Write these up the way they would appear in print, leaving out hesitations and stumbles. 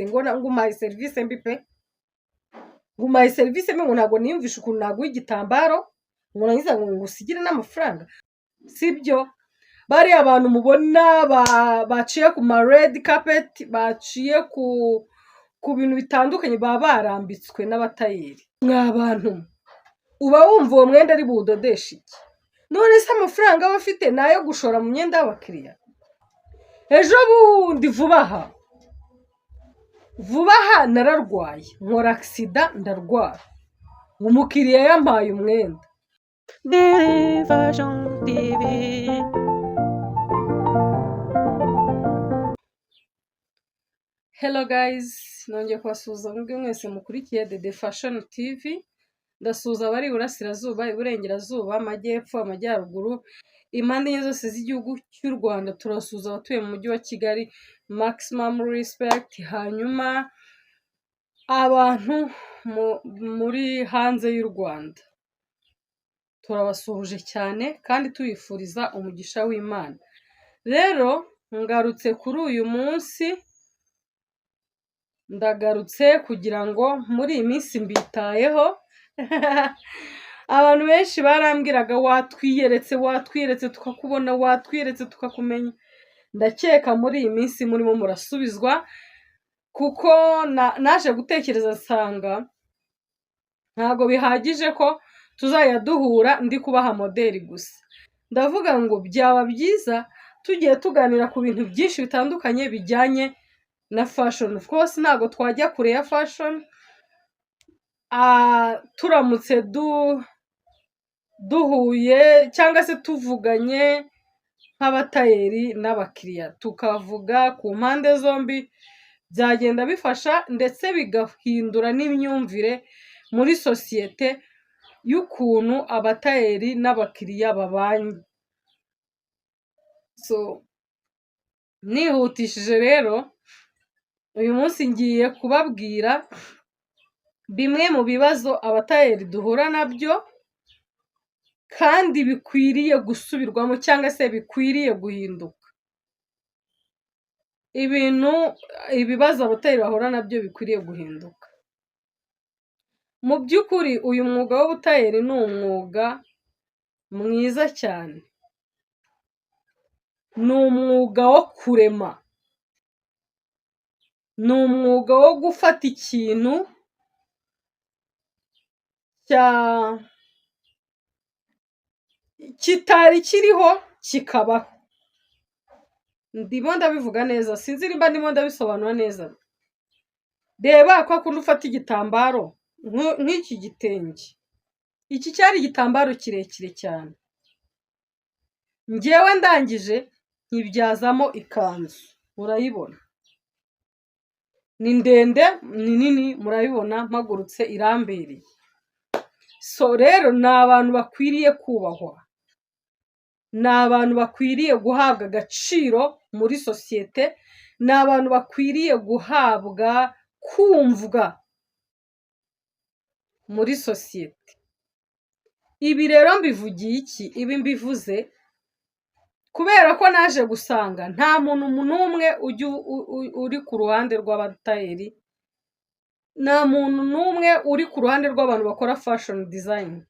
ngo umpaye serivisi mbi pe, ngo umpaye serivisi mbi, ngo ntabwo niyumvisha ukuntu naguha igitambaro ngo narangiza ngo ngusigire n'amafaranga. Sibyo, bariya abantu mubona baciye ku ma red carpet, baciye ku bintu bitandukanye, baba barambitswe n'abatayeri. Mwa bantu, uba wumva uwo mwenda ari buwudodesha iki? None se amafaranga aba afite ni ayo gushora mu myenda y'abakiriya? Ejo bundi vuba aha nararwaye, nkora agisida ndarwara, umukiriya yampaye umwenda. Daily Fashion TV. Hello guys, nongeye kubasuhuza mwese mukurikiye The Fashion TV. Ndasuhuza abari iburasirazuba, iburengerazuba, amajyepfo, amajyaruguru, impande enye zose z'igihugu cy'u Rwanda. Turasuhuza abatuye mu mujyi wa Kigali, maximum respect. Hanyuma abantu muri hanze y'u Rwanda turabasuhuje cyane kandi tubifuriza umugisha w'Imana. Rero ngarutse kuri uyu munsi, ndagarutse kugira ngo muri iyi minsi mbitayeho. Abantu benshi barambwiraga watwiyeretse tukakubona, watwiyeretse tukakumenya. Ndakeka muri iyi minsi murimo murasubizwa, kuko naje gutekereza nsanga ntabwo bihagije ko tuzajya duhura ndi kubaha modeli gusa. Ndavuga ngo byaba byiza tugiye tuganira ku bintu byinshi bitandukanye bijyanye na fashion. Of course ntabwo twajya kure ya fashion. Turamutse duhuye cyangwa se tuvuganye nk'abatayeri n'abakiriya, tukavuga ku mpande zombi, byagenda bifasha ndetse bigahindura n'imyumvire muri sosiyete y'ukuntu abatayeri n'abakiriya babanye. Nihutishije rero, uyu munsi ngiye kubabwira bimwe mu bibazo abatayeri duhura nabyo kandi bikwiriye gusubirwamo cyangwa se bikwiriye guhinduka. Ibibazo abatayeri bahura nabyo bikwiriye guhinduka. Mu by'ukuri uyu mwuga w'ubutayeri ni umwuga mwiza cyane. Ni umwuga wo kurema. Ni umwuga wo gufata ikintu kitari kiriho kikabaho. Ndimo ndabivuga neza, sinzi nimba ndimo ndabisobanura neza. Reba ko akunda ufata igitambaro nk'iki gitenge. Iki cyari igitambaro kirekire cyane. Njyewe ndangije nkibyazamo ikanzu. Murayibona? Ni ndende, ni nini, murabibona, mpagurutse irambereye. Rero ni abantu bakwiriye kubahwa. Ni abantu bakwiriye guhabwa agaciro muri sosiyete. Ni abantu bakwiriye guhabwa kumvwa muri sosiyete. Ibi rero mbivugiye iki? Ibi mbivuze kubera ko naje gusanga nta muntu n'umwe uri ku ruhande rw'abatayeri, nta muntu n'umwe uri ku ruhande rw'abantu bakora fashion design.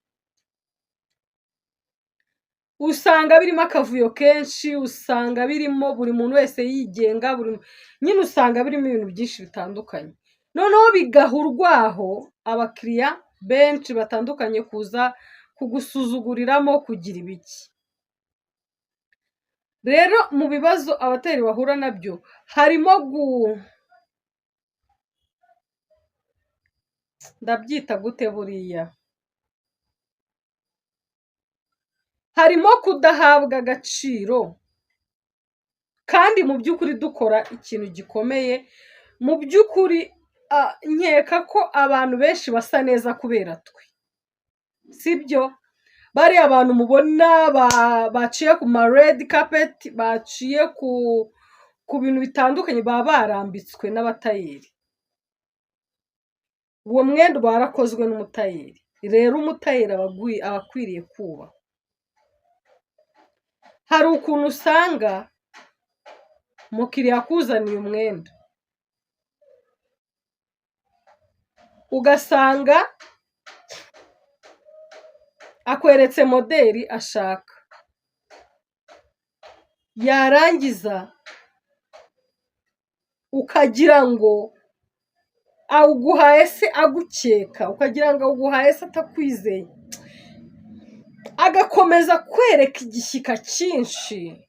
Usanga birimo akavuyo kenshi, usanga birimo buri muntu wese yigenga, nyine usanga birimo ibintu byinshi bitandukanye. Noneho bigaha urwaho abakiriya benshi batandukanye kuza kugusuzuguriramo, kugira ibiki. Rero mu bibazo abatayeri bahura nabyo harimo ndabyita gute buriya, harimo kudahabwa agaciro. Kandi mu by'ukuri dukora ikintu gikomeye. Mu by'ukuri nkeka ko abantu benshi basa neza kubera twe. Sibyo? Bariya abantu mubona baciye ku ma red carpet, baciye ku bintu bitandukanye, baba barambitswe n'abatayeri. Uwo mwenda uba warakozwe n'umutayeri. Rero umutayeri aba akwiriye kubahwa. Hari ukuntu usanga umukiriya akuzaniye umwenda, ugasanga akweretse moderi ashaka, yarangiza ukagira ngo awuguhaye se agukeka, ukagira ngo awuguhaye se atakwizeye, agakomeza kwereka igishyika cyinshi.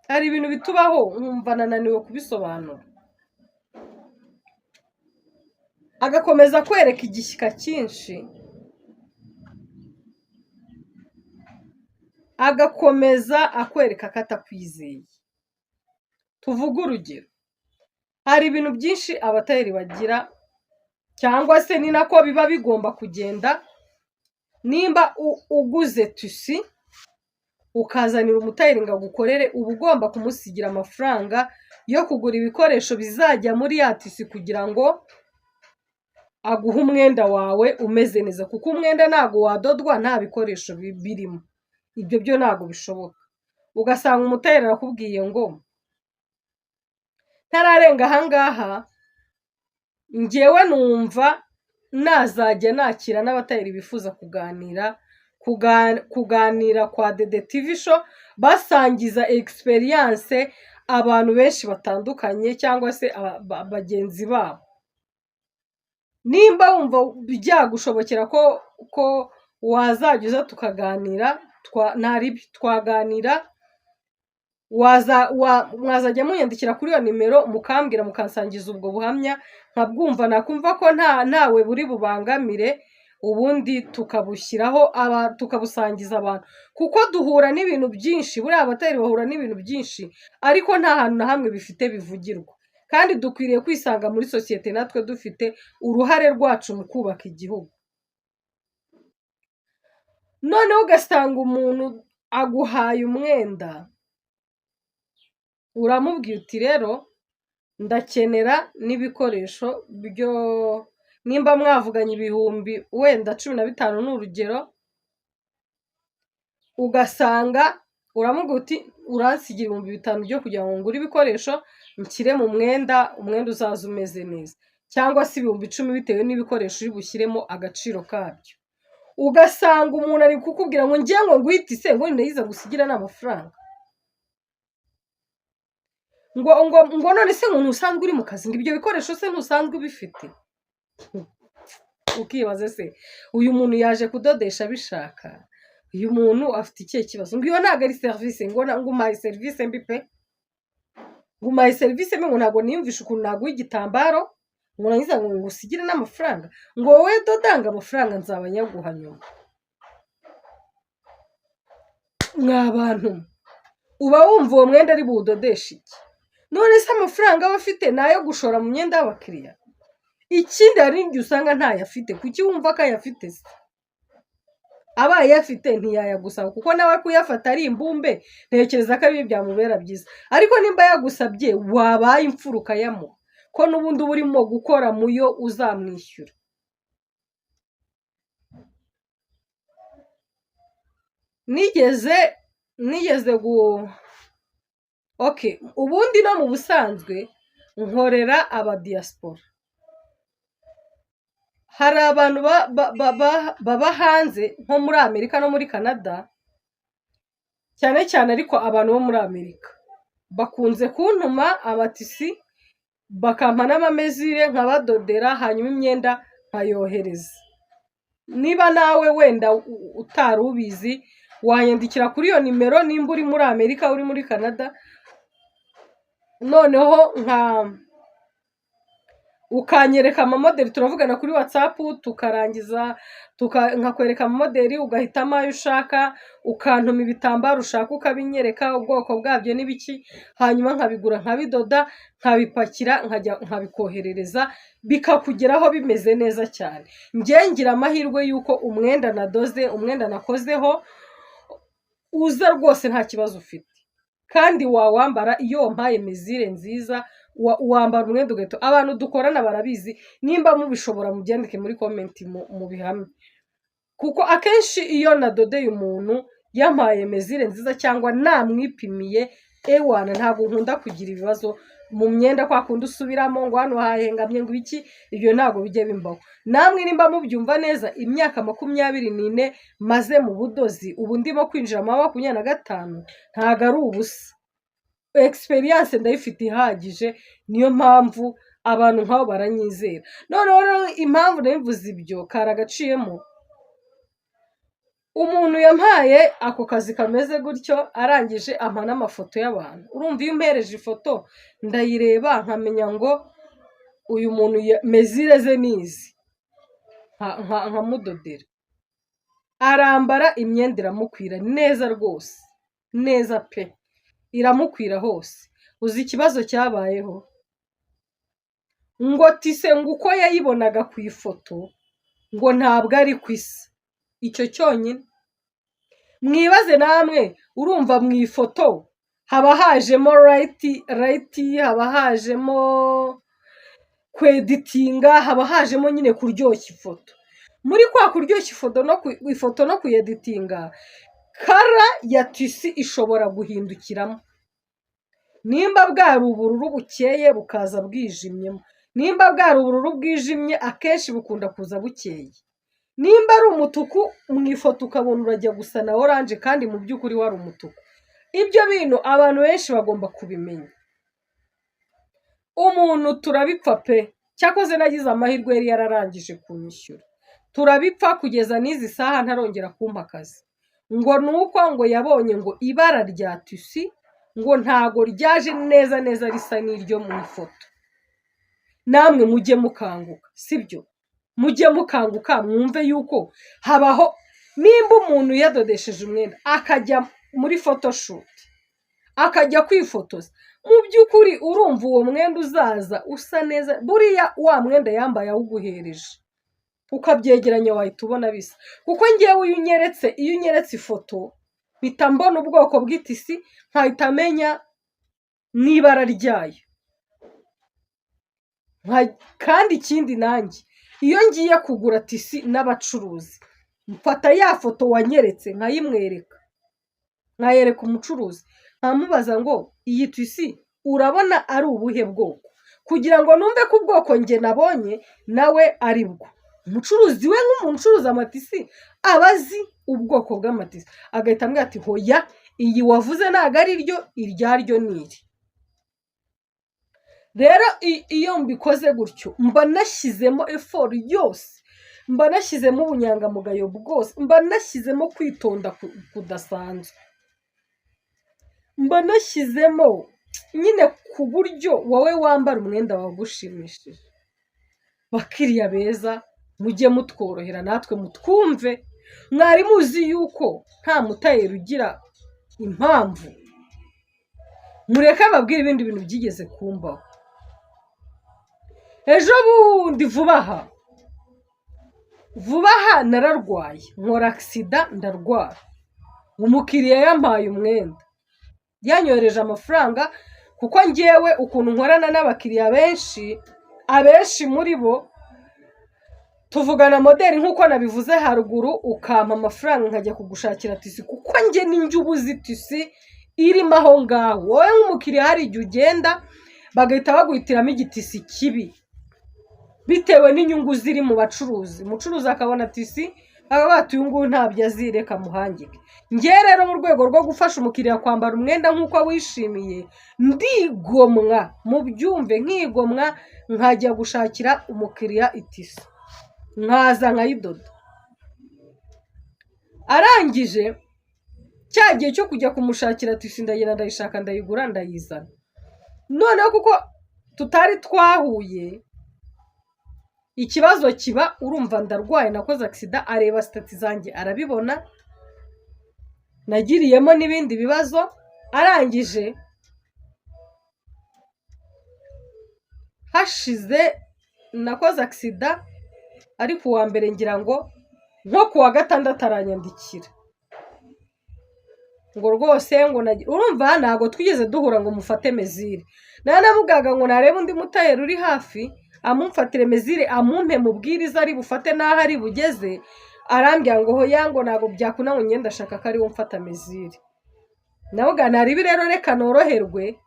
Hari ibintu bitubaho nkumva nananiwe kubisobanura. Agakomeza kwereka igishyika cyinshi, agakomeza akwereka ko atakwizeye. Tuvuge urugero, hari ibintu byinshi abatayeri bagira, cyangwa se ni nako biba bigomba kugenda. Nimba uguze tusi ukazanira umutayeri ngo agukorere, uba ugomba kumusigira amafaranga yo kugura ibikoresho bizajya muri ya tusi kugira ngo aguhe umwenda wawe umeze neza, kuko umwenda ntago wadodwa nta bikoresho birimo. Ibyo byo ntago bishoboka. Ugasanga umutayeri arakubwiye ngo ntararenga ahangaha njyewe numva nazajya nakira n'abatayeri bifuza kuganira kwa Dede TV show, basangiza experience abantu benshi batandukanye cyangwa se bagenzi babo. Nimba wumva byagushobokera ko wazajya uza tukaganira, twaganira, mwazajya munyandikira kuri iyo nimero mukambwira, mukansangiza ubwo buhamya, nkabwumva nakumva ko ntawe buri bubangamire, ubundi tukabushyiraho tukabusangiza abantu. Kuko duhura n'ibintu byinshi, buriya abatayeri bahura n'ibintu byinshi, ariko nta hantu na hamwe bifite bivugirwa. Kandi dukwiriye kwisanga muri sosiyete natwe dufite uruhare rwacu mu kubaka igihugu. Noneho ugasanga umuntu aguhaye umwenda, uramubwira uti rero ndakenera n'ibikoresho byo, nimba mwavuganye ibihumbi wenda 15 ni urugero, ugasanga uramubwira uti uransigira 5,000 byo kugira ngo ngure ibikoresho nshyire mu mwenda uzaza umeze neza, cyangwa se 10,000 bitewe n'ibikoresho uri bushyiremo agaciro kabyo. Ugasanga umuntu ari kukubwira ngo ngiye ngo nguhite se ngo ndayiza gusigira n'amafaranga, ngo none se ngo ntusanzwe uri mu kazi, ngo ibyo bikoresho se ntusanzwe ubifite. Ukibaze se uyu muntu yaje kudodesha bishaka, uyu muntu afite ikihe kibazo? Ngo iyo ntago ari service, ngo umpaye service mbi pe, ngo umpaye service mbi, ngo ntago niyumvisha ukuntu naguha igitambaro ngo nagiza ngo ngusigire n'amafaranga, ngo wowe dodanga amafaranga nzaba nyaguha nyuma. Mwabantu uba wumva uwo mwenda ari buwudodesha iki? None se amafaranga aba afite nayo gushora mu myenda y'abakiriya? Ikindi hari igihe usanga ntayo afite, kuki wumva ko ayafite se? Abaye afite ntiyayagusaba, kuko nawe kuyafata ari imbumbe, ntekereza ko ari byamubera byiza. Ariko nimba yagusabye wabaye imfura ukayamuha, ko n'ubundi uba urimo gukora muyo uzamwishyura. Ubundi no mu busanzwe nkorera abadiaspora. Hari abantu baba hanze nko muri Amerika no muri Canada, cyane cyane ariko abantu bo muri Amerika bakunze kuntuma abatisi, bakampa n'amamezire nkabadodera, hanyuma imyenda nkayohereza. Niba nawe wenda utari ubizi, wanyandikira kuri iyo nimero nimba uri muri Amerika, uri muri Canada, noneho ukanyereka amamodeli, turavugana kuri WhatsApp tukarangiza, nkakwereka amamodeli, ugahitamo ayo ushaka, ukantuma ibitambaro ushaka ukabinyereka ubwoko bwabyo n'ibiki, hanyuma nkabigura, nkabidoda, nkabipakira, nkabikoherereza, bikakugeraho bimeze neza cyane. Ngira amahirwe yuko umwenda nadoze, umwenda nakozeho uza rwose nta kibazo ufite, kandi wawambara iyo wampaye mezire nziza, wambara umwenda ugahita. Abantu dukorana barabizi, nimba mubishobora mubyandike muri comment mu bihamye, kuko akenshi iyo nadodeye umuntu yampaye mezire nziza cyangwa namwipimiye, ewana ntabwo nkunda kugira ibibazo mu myenda kwa kundi usubiramo ngo hano hahengamye ngo iki, ibyo ntabwo bijya bimbaho. Namwe nimba mubyumva neza, imyaka 24 maze mu budozi, ubu ndimo kwinjira mu 25, ntabwo ari ubusa. Experience ndayifite ihagije, niyo mpamvu abantu nk'abo baranyizera. Noneho rero impamvu nabivuze ibyo karagaciyemo, umuntu yampaye ako kazi kameze gutyo, arangije ampa n'amafoto y'abantu. Urumva iyo umpereje ifoto ndayireba nkamenya ngo uyu muntu mezire ze nizi, nkamudodera. Arambara imyenda iramukwira neza rwose, neza pe, iramukwira hose. Uzi ikibazo cyabayeho? Ngo tise ngo uko yayibonaga ku ifoto ngo ntabwo ari ku isi. Icyo cyonyine. Mwibaze namwe, urumva mu ifoto haba hajemo right, haba hajemo kweditinga, haba hajemo nyine kuryoshya ifoto. Muri kwa kuryoshya ifoto no kuyeditinga, kara ya tisi ishobora guhindukiramo. Nimba bwari ubururu bukeye bukaza bwijimyemo, nimba bwari ubururu bwijimye akenshi bukunda kuza bukeye, nimba ari umutuku mu ifoto ukabona urajya gusa na oranje kandi mu by'ukuri wari umutuku. Ibyo bintu abantu benshi bagomba kubimenya. Umuntu turabipfa pe, cyakoze nagize amahirwe yari yararangije kunyishyura. Turabipfa kugeza n'izi saha ntarongera kumpa akazi. Ngo nuko ngo yabonye ngo ibara rya tusi ngo ntago ryaje neza neza risa n'iryo mu ifoto. Namwe mujye mukanguka, sibyo? Mujye mukanguka mwumve yuko habaho, nimba umuntu yadodesheje umwenda akajya muri photoshoot akajya kwifotoza, mu by'ukuri urumva uwo mwenda uzaza usa neza, buriya wa mwenda yambaye awuguhereje ukabyegeranya wahita ubona bisa. Kuko ngewe iyo unyeretse ifoto mpita mbona ubwoko bw'itisi, nkahita menya n'ibara ryayo. Kandi ikindi nanjye iyo ngiye kugura tisi n'abacuruzi, mfata ya foto wanyeretse nkayereka umucuruzi, nkamubaza ngo iyi tisi urabona ari ubuhe bwoko, kugira ngo numve ko ubwoko nge nabonye nawe ari bwo. Umucuruzi we nk'umuntu ucuruza amatisi aba azi ubwoko bw'amatisi, agahita ambwira ati hoya iyi wavuze ntabwo ari ryo, iryaryo ni iri. Rero iyo mbikoze gutyo mba nashyizemo effort yose, mba nashyizemo ubunyangamugayo bwose, mba nashyizemo kwitonda kudasanzwe, mba nashyizemo nyine ku buryo wowe wambara umwenda wagushimishije. Bakiriya beza, mujye mutworohera natwe mutwumve. Mwari muzi yuko nta mutayeri ugira impamvu. Mureke ababwira ibindi bintu byigeze kumbaho. Ejo bundi vuba aha nararwaye, nkora accident ndarwara. Umukiriya yampaye umwenda, yanyohereje amafaranga, kuko ngewe ukuntu nkorana n'abakiriya benshi, abenshi muri bo tuvugana modeli nk'uko nabivuze haruguru, ukampa amafaranga nkajya kugushakira tisi, kuko nge ninjye ubuzi tisi irimo aho ngaho. Wowe nk'umukiriya hari igihe ugenda bagahita baguhitiramo igitisi kibi bitewe n'inyungu ziri mu bacuruzi. Umucuruzi akabona tisi akaba uyu nguyu ntabyo azi, reka muhangike. Nge rero mu rwego rwo gufasha umukiriya kwambara umwenda nk'uko wishimiye, ndigomwa, mubyumve, nkigomwa nkajya gushakira umukiriya itisi, nkaza nkayidoda. Arangije cya gihe cyo kujya kumushakira tisi ndagenda ndayishaka, ndayigura, ndayizana. Noneho kuko tutari twahuye, ikibazo kiba, urumva ndarwaye, nakoze accident, areba stati zanjye arabibona, nagiriyemo n'ibindi bibazo. Arangije hashize nakoze accident, ariko uwa mbere ngira ngo nko kuwa gatandatu aranyandikira ngo rwose ngo urumva ntago twigeze duhura ngo mufate mezire. Nanamugaga ngo narebe undi mutayeri uri hafi amumfatire mezire, amumpe mubwiriza ari bufate naho ari bugeze. Arambya ngo hoya ngo ntago byakuna ngo ngenda shaka ko ari wo mfata mezire. Navuga naribi rero reka noroherwe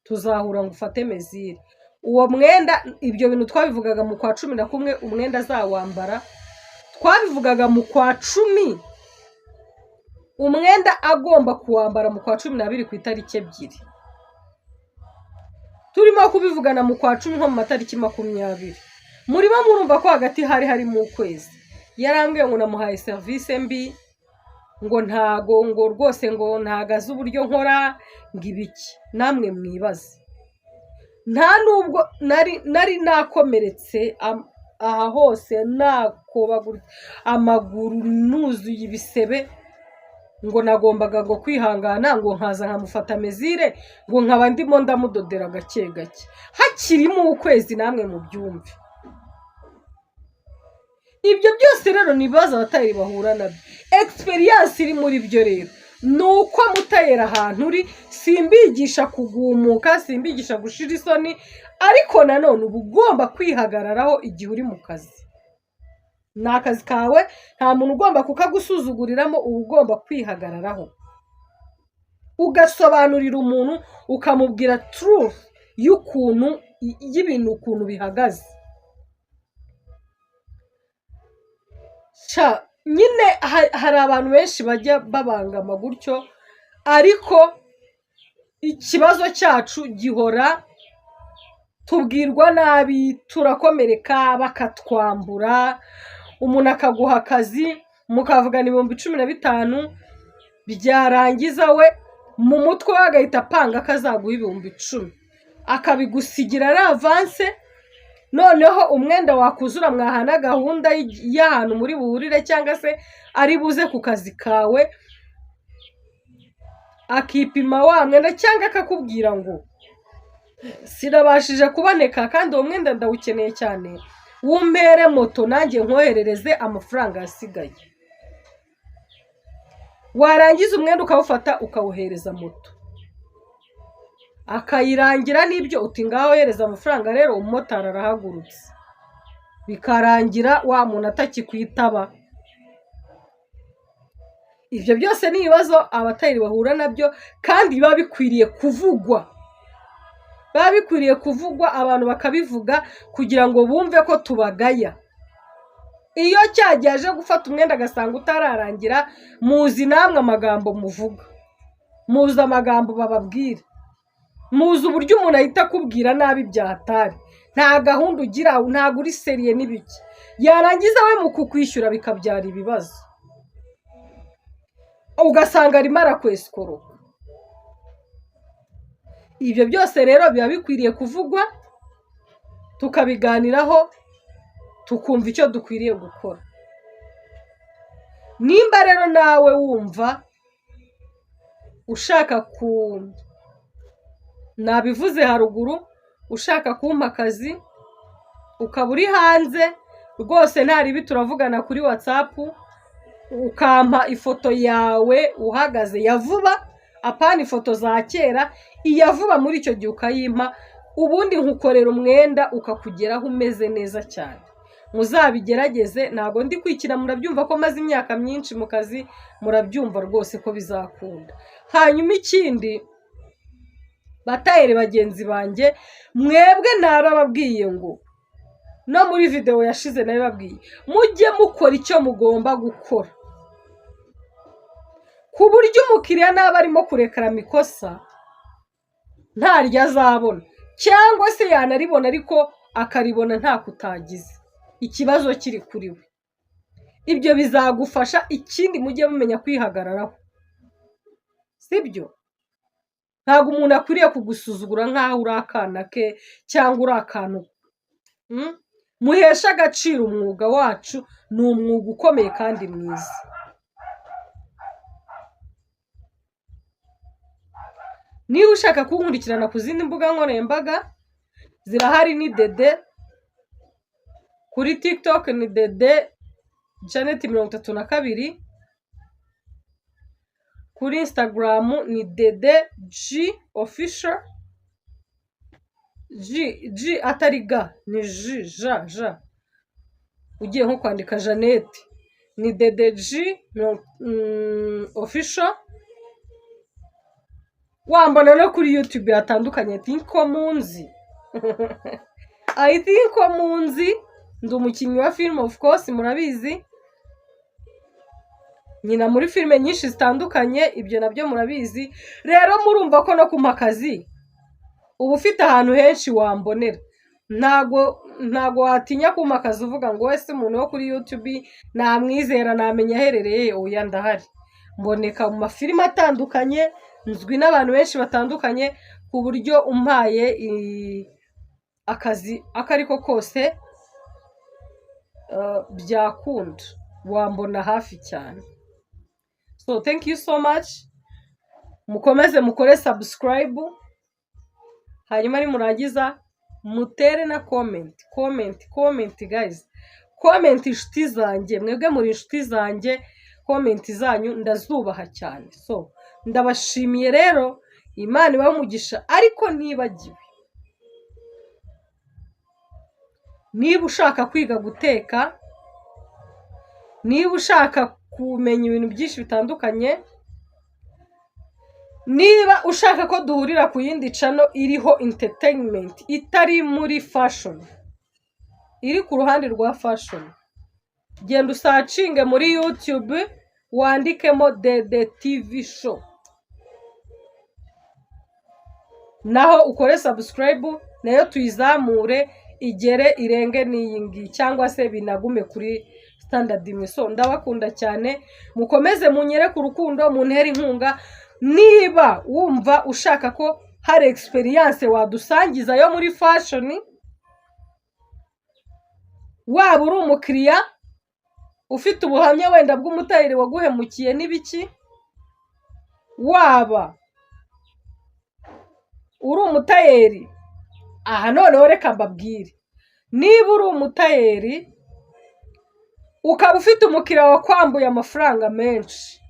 tuzahura ngo ufate mezire. Uwo mwenda ibyo bintu twabivugaga mu kwa 11 umwenda azawambara, twabivugaga mu kwa 10 umwenda agomba kuwambara mu kwa 12 ku itariki 2. Turimo kubivugana mu kwa 10 nko mu matariki 20. Murimo murumva ko hagati hari mu kwezi. Yarambwiye ngo namuhaye service mbi, ngo ntago ngo rwose ngo ntagaze uburyo nkora ngibiki. Namwe mwibaze. Nta nubwo nari nakomeretse aha hose nakobagura amaguru nuzuye ibisebe, ngo nagombaga ngo kwihangana ngo nkaza nkamufata mezire ngo nkaba ndimo ndamudodera gake gake. Hakirimo ukwezi namwe mu byumve. Ibyo byose rero nibaza abatayeri bahura nabyo. Experience iri muri byo rero nuko mutayera ahantu uri, simbigisha kugumuka, simbigisha gushira isoni, ariko nanone uba ugomba kwihagararaho igihe uri mu kazi. Ni akazi kawe, nta muntu ugomba kukagusuzuguriramo, uba ugomba kwihagararaho ugasobanurira umuntu, ukamubwira truth y'ukuntu y'ibintu ukuntu bihagaze. Nyine hari abantu benshi bajya babangama gutyo, ariko ikibazo cyacu gihora tubwirwa nabi, turakomereka bakatwambura. Umuntu akaguha akazi mukavugana 15,000, byarangiza we mu mutwe agahita apanga kazaguha 10,000 akabigusigira ari avance. Noneho umwenda wakuzura mwahana gahunda y'ahantu muri buhurire cyangwa se ari buze ku kazi kawe, akipima wa mwenda cyangwa akakubwira ngo sinabashije kuboneka kandi uwo mwenda ndawukeneye cyane, wumpere moto nanjye nkoherereze amafaranga yasigaye. Warangiza umwenda ukawufata ukawuhereza moto, akayirangira n'ibyo uti ngaho hereza amafaranga. Rero umumotari arahagurutse, bikarangira wa muntu atakikwitaba. Ibyo byose ni ibibazo abatayeri bahura nabyo, kandi biba bikwiriye kuvugwa. Biba bikwiriye kuvugwa, abantu bakabivuga kugira ngo bumve ko tubagaya. Iyo cyajyaje gufata umwenda agasanga utararangira, muzi namwe amagambo muvuga, muzi amagambo bababwira, muzi uburyo umuntu ahita akubwira nabi byahatari. Nta gahunda ugira, ntago uri seriye n'ibiki. Yarangiza we mu kukwishyura bikabyara ibibazo, ugasanga arimo arakweskoroka. Ibyo byose rero biba bikwiriye kuvugwa, tukabiganiraho, tukumva icyo dukwiriye gukora. Nimba rero nawe wumva ushaka nabivuze haruguru, ushaka kumpa akazi ukaba uri hanze rwose, ntaribi turavugana kuri WhatsApp, ukampa ifoto yawe uhagaze ya vuba, apana ifoto za kera, iya vuba muri icyo gihe ukayimpa, ubundi nkukorera umwenda ukakugeraho umeze neza cyane. Muzabigerageze, ntago ndi kwikira, murabyumva ko maze imyaka myinshi mu kazi, murabyumva rwose ko bizakunda. Hanyuma ikindi, batayeri bagenzi banjye, mwebwe narababwiye ngo, no muri video yashize nabibabwiye, mujye mukora icyo mugomba gukora, ku buryo umukiriya naba arimo kurekera mikosa ntaryo azabona, cyangwa se yanaribona ariko akaribona nta kutagize, ikibazo kiri kuri we. Ibyo bizagufasha. Ikindi mujye mumenya kwihagararaho, sibyo? Ntago umuntu akwiriye kugusuzugura nkaho uri akana ke cyangwa uri akantu. Muhesha agaciro umwuga wacu, ni umwuga ukomeye kandi mwiza. Niba ushaka kunkurikirana ku zindi mbuga nkoranyambaga, zirahari. Ni Dede kuri TikTok, ni Dede Janet 32, kuri Instagram ni Dede G official, G atari ga, ni G ja. Ugiye nko kwandika Janet ni Dede G official. wambona no kuri YouTube hatandukanye. I think ko munzi ndi umukinnyi wa film of course murabizi, nyina muri filime nyinshi zitandukanye, ibyo nabyo murabizi. Rero murumva ko no kumpa akazi uba ufite ahantu henshi wambonera. ntago watinya kumpa akazi uvuga ngo wese umuntu wo kuri YouTube namwizera namenya aherereye. Oya, ndahari, mboneka mu mafilime atandukanye, nzwi n'abantu benshi batandukanye, ku buryo umpaye akazi akariko kose byakunda, wambona hafi cyane. So thank you so much, mukomeze mukore subscribe, hanyuma nimurangiza mutere na comment guys, comment inshuti zanjye, mwebwe muri inshuti zanjye, comment zanyu ndazubaha cyane. So ndabashimiye rero, Imana ibahe umugisha. Ariko ntibagiwe, niba ushaka kwiga guteka, niba ushaka kumenya ibintu byinshi bitandukanye, niba ushaka ko duhurira ku yindi channel iriho entertainment itari muri fashion, iri ku ruhande rwa fashion, genda usacinge muri YouTube wandikemo Dede TV show, naho ukore subscribe, nayo tuyizamure igere irenge n'iyingi, cyangwa se binagume kuri standard imwe. So ndabakunda cyane, mukomeze munyereke urukundo, muntere inkunga. Niba wumva ushaka ko hari experience wadusangiza yo muri fashion, waba uri umukiriya ufite ubuhamya wenda bw'umutayeri waguhemukiye n'ibiki, waba uri umutayeri, aha noneho reka mbabwire, niba uri umutayeri ukaba ufite umukiriya wakwambuye amafaranga menshi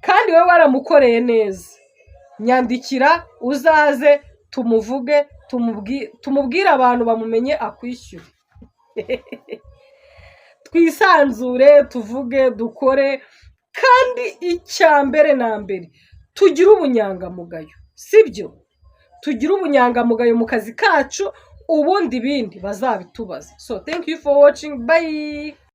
kandi we waramukoreye neza, nyandikira uzaze tumuvuge, tumubwire abantu bamumenye akwishyure. Twisanzure, tuvuge, dukore, kandi icyambere na mbere tugira ubunyangamugayo, sibyo? Tugira ubunyangamugayo mu kazi kacu, ubundi bindi bazabitubaza. So thank you for watching, bye.